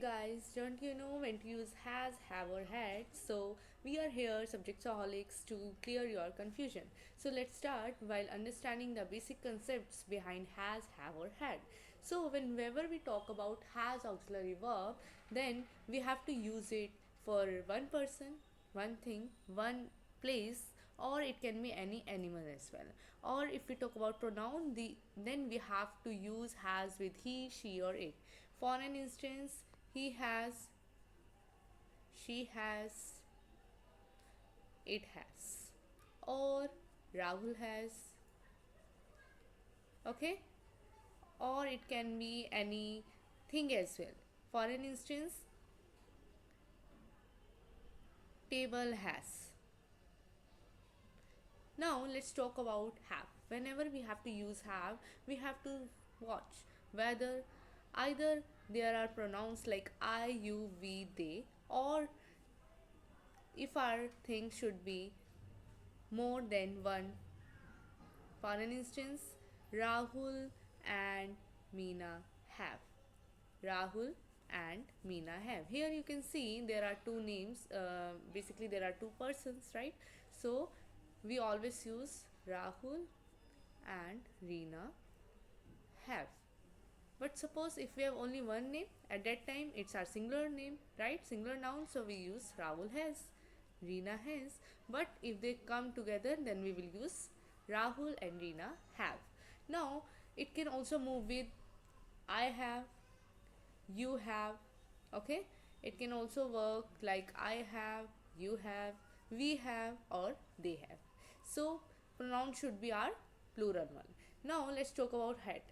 guys, don't you know when to use has, have, or had? So, we are here, subjectaholics, to clear your confusion. So, let's start while understanding the basic concepts behind has, have, or had. So, whenever we talk about has auxiliary verb, then we have to use it for one person, one thing, one place, or it can be any animal as well. Or if we talk about pronoun, then we have to use has with he, she, or it. For an instance, he has, she has, it has, or Rahul has, okay, or it can be anything as well. For an instance, table has. Now let's talk about have. Whenever we have to use have, we have to watch whether either there are pronouns like I, you, we, they, or if our thing should be more than one. For an instance, Rahul and Meena have. Rahul and Meena have. Here you can see there are two names. Basically, there are two persons, right? So we always use Rahul and Reena have. But suppose if we have only one name, at that time it's our singular name, right? Singular noun, so we use Rahul has, Reena has. But if they come together, then we will use Rahul and Reena have. Now, it can also move with I have, you have, okay? It can also work like I have, you have, we have, or they have. So, pronoun should be our plural one. Now, let's talk about had.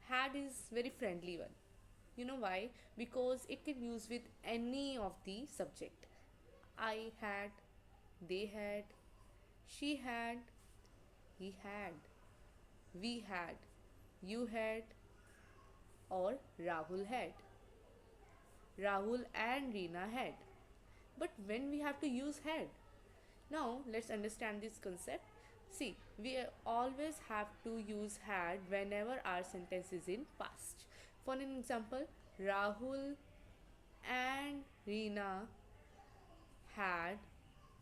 Had is very friendly one. You know why? Because it can use with any of the subject. I had, they had, she had, he had, we had, you had, or Rahul had. Rahul and Reena had. But when we have to use had, now let's understand this concept. See, we always have to use had whenever our sentence is in past. For an example, Rahul and Reena had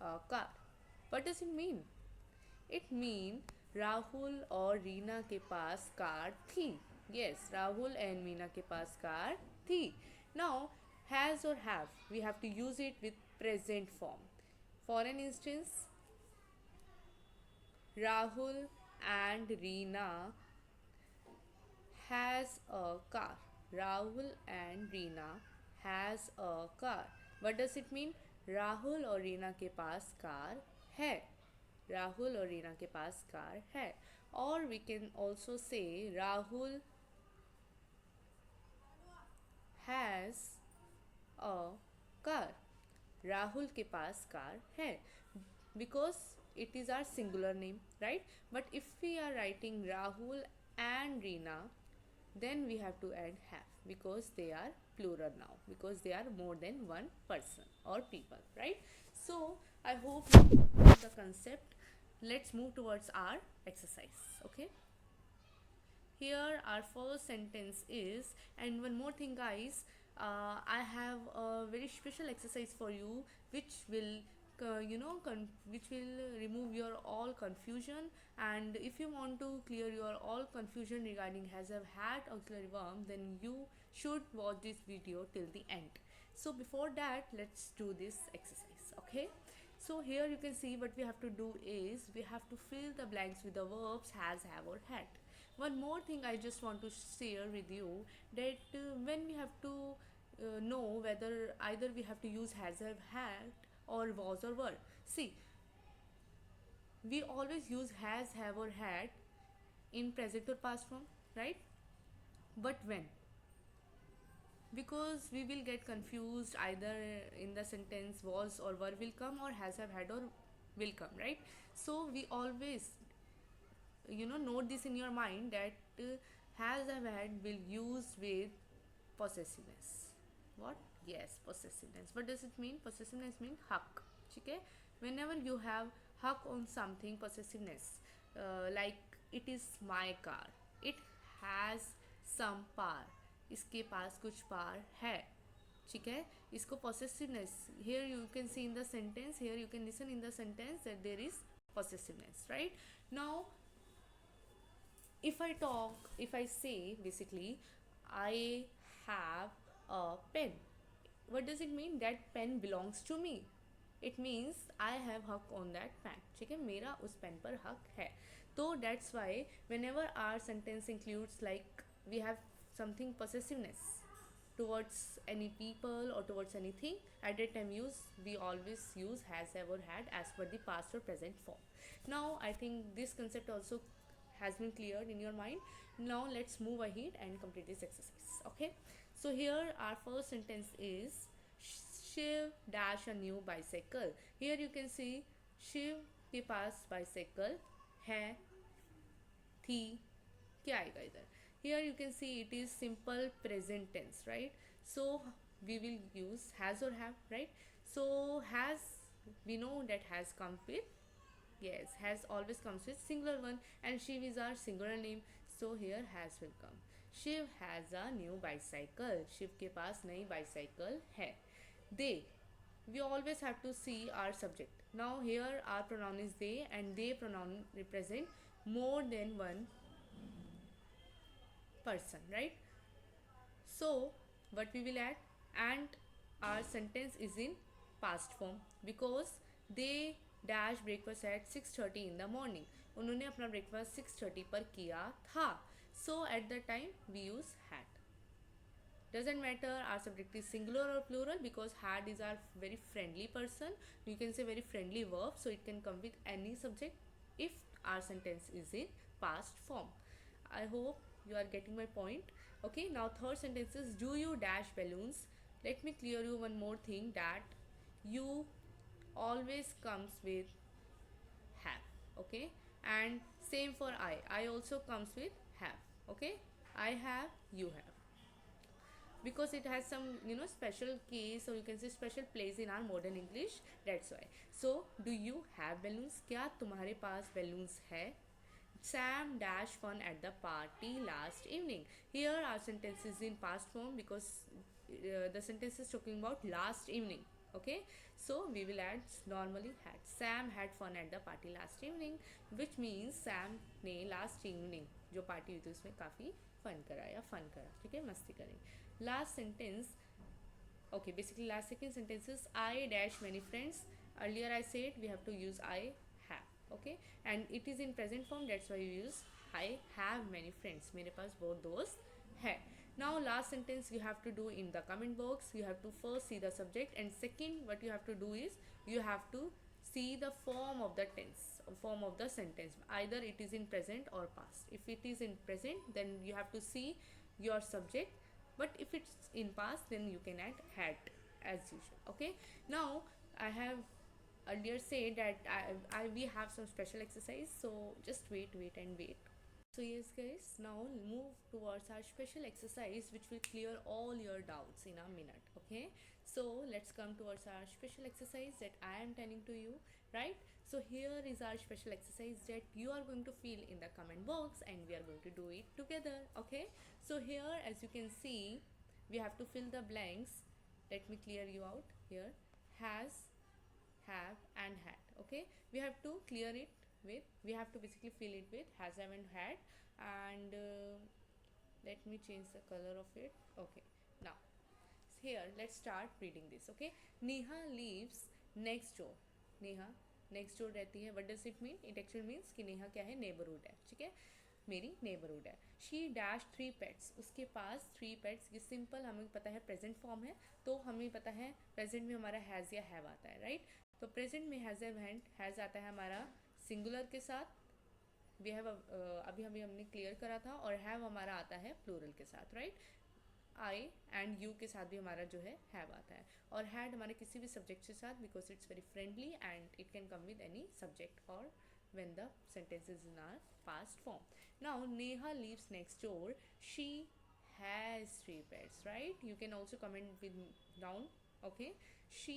a car. What does it mean? It means Rahul और रीना के पास car थी. Yes, Rahul and Meena के पास car थी. Now, has or have, we have to use it with present form. For an instance, Rahul and Reena has a car. Rahul and Reena has a car. What does it mean? Rahul और रीना के पास car है. राहुल और रीना के पास car है. Or we can also say Rahul has a car. Rahul के पास car है. Because it is our singular name, right? But if we are writing Rahul and Reena, then we have to add have because they are plural now, because they are more than one person or people, right? So I hope you understand the concept. Let's move towards our exercise. Okay, here our first sentence is, and one more thing guys, I have a very special exercise for you which will which will remove your all confusion. And if you want to clear your all confusion regarding has, have, had auxiliary verb, then you should watch this video till the end. So before that, let's do this exercise. Okay, so here you can see what we have to do is we have to fill the blanks with the verbs has, have, or had. One more thing I just want to share with you, that when we have to know whether either we have to use has, have, had, or was, or were. See, we always use has, have, or had in present or past form, right? But when? Because we will get confused either in the sentence was or were will come, or has, have, had, or will come, right? So we always note this in your mind that has, have, had will use with possessiveness. What? Yes, possessiveness. What does it mean? Possessiveness means hak. Okay, whenever you have hak on something, possessiveness, like it is my car, it has some power, इसके पास कुछ पार है. ठीक है, इसको possessiveness, here you can see in the sentence, here you can listen in the sentence that there is possessiveness, right? Now if I say basically I have a pen, what does it mean? That pen belongs to me. It means I have हक on that pen. ठीक है, मेरा उस pen पर हक है. तो that's why whenever our sentence includes like we have something possessiveness towards any people or towards anything, at that time we always use has, have or had as per the past or present form. Now I think this concept also has been cleared in your mind. Now let's move ahead and complete this exercise. Okay, so here our first sentence is Shiv dash a new bicycle. Here you can see Shiv के पास bicycle है, थी, क्या आएगा इधर? Here you can see it is simple present tense, right? So we will use has or have, right? So has, we know that has come with, yes, has always comes with singular one, and Shiv is our singular name, so here has will come. Shiv has a new bicycle. Shiv के पास नई bicycle है. They, we always have to see our subject. Now here our pronoun is they, and they pronoun represent more than one person, right? So what we will add, and our sentence is in past form because they dash breakfast at 6:30 in the morning. उन्होंने अपना breakfast 6:30 पर किया था. So at the time we use had. Doesn't matter our subject is singular or plural because had is our very friendly person. You can say very friendly verb, so it can come with any subject if our sentence is in past form. I hope you are getting my point. Okay, now third sentence is do you dash balloons? Let me clear you one more thing, that you always comes with have. Okay, and same for I also comes with have. Okay, I have, you have, because it has some special case, or you can say special place in our modern English, that's why. So do you have balloons? क्या तुम्हारे पास balloons है? Sam dash fun at the party last evening. Here our sentence is in past form because the sentence is talking about last evening. Okay, so we will add normally had. Sam had fun at the party last evening, which means Sam ने last evening जो party हुई थी उसमें काफ़ी fun करा या fun करा, ठीक है, मस्ती करी. Last sentence, okay, basically last second sentence is I dash many friends. Earlier I said we have to use I have. Okay, and it is in present form, that's why you use I have many friends. मेरे पास बहुत दोस्त है. Now last sentence you have to do in the comment box. You have to first see the subject, and second what you have to do is you have to see the form of the tense, form of the sentence. Either it is in present or past. If it is in present, then you have to see your subject, but if it's in past, then you can add had as usual. Okay, now I have earlier said that we have some special exercise, so just wait and wait. So yes guys, now move towards our special exercise which will clear all your doubts in a minute. Okay, so let's come towards our special exercise that I am telling to you, right? So here is our special exercise that you are going to fill in the comment box, and we are going to do it together. Okay, so here as you can see we have to fill the blanks. Let me clear you out here. Has, have and had. Okay, we have to clear it with, we have to basically fill it with has, have and had. And let me change the color of it. Okay, now here let's start reading this. Okay, Neha lives next door. Neha next door रहती है. What does it mean? It actually means कि नेहा क्या है, neighbourhood है, ठीक है, मेरी neighbourhood है. शी डैश 3 पेट्स, उसके पास 3 पेट्स. ये सिंपल हमें पता है प्रेजेंट फॉर्म है, तो हमें पता है प्रेजेंट में हमारा हैज़ या हैव आता है, राइट? तो प्रेजेंट में हैज़ हैज़ आता है हमारा सिंगुलर के साथ. वी हैव अभी हमने क्लियर करा था. और हैव हमारा आता है प्लूरल के साथ, राइट? आई एंड यू के साथ भी हमारा जो है हैव आता है. और हैड हमारे किसी भी सब्जेक्ट के साथ, because it's very friendly and it can come with any subject और when the sentence is in our past form. Now Neha lives next door. She has 3 pets, right? You can also comment with down. Okay, she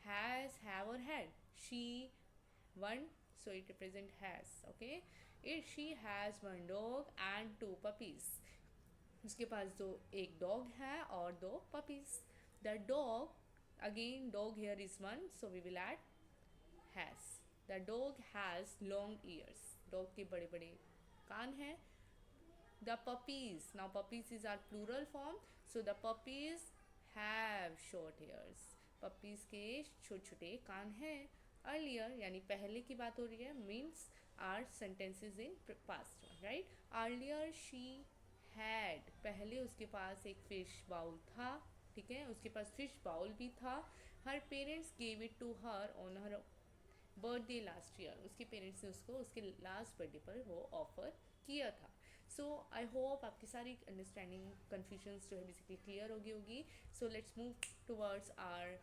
has, have or had. She, one, so it represent has. Okay, she has 1 dog and 2 puppies. उसके पास एक dog है और 2 puppies. The dog, again dog here is one, so we will add has. The dog has long ears. Dog के बड़े बड़े कान हैं. The puppies, now puppies is our plural form, so the puppies have short ears. Puppies के छोटे छोटे कान हैं. Earlier यानी पहले की बात हो रही है, means our sentences in past, right? Earlier she had, पहले उसके पास एक fish bowl था, ठीक है, उसके पास fish bowl भी था. Her parents gave it to her on her birthday last year. उसके पेरेंट्स ने उसको उसके लास्ट बर्थडे पर वो ऑफर किया था. सो आई होप आपकी सारी अंडरस्टैंडिंग कन्फ्यूजन्स जो है बेसिकली क्लियर होगी. So let's move towards our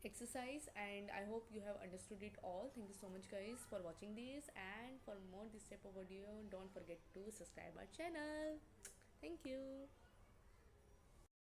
exercise, and I hope you have understood it all. Thank you so much guys for watching this, and for more this type of video don't forget to subscribe our channel. Thank you.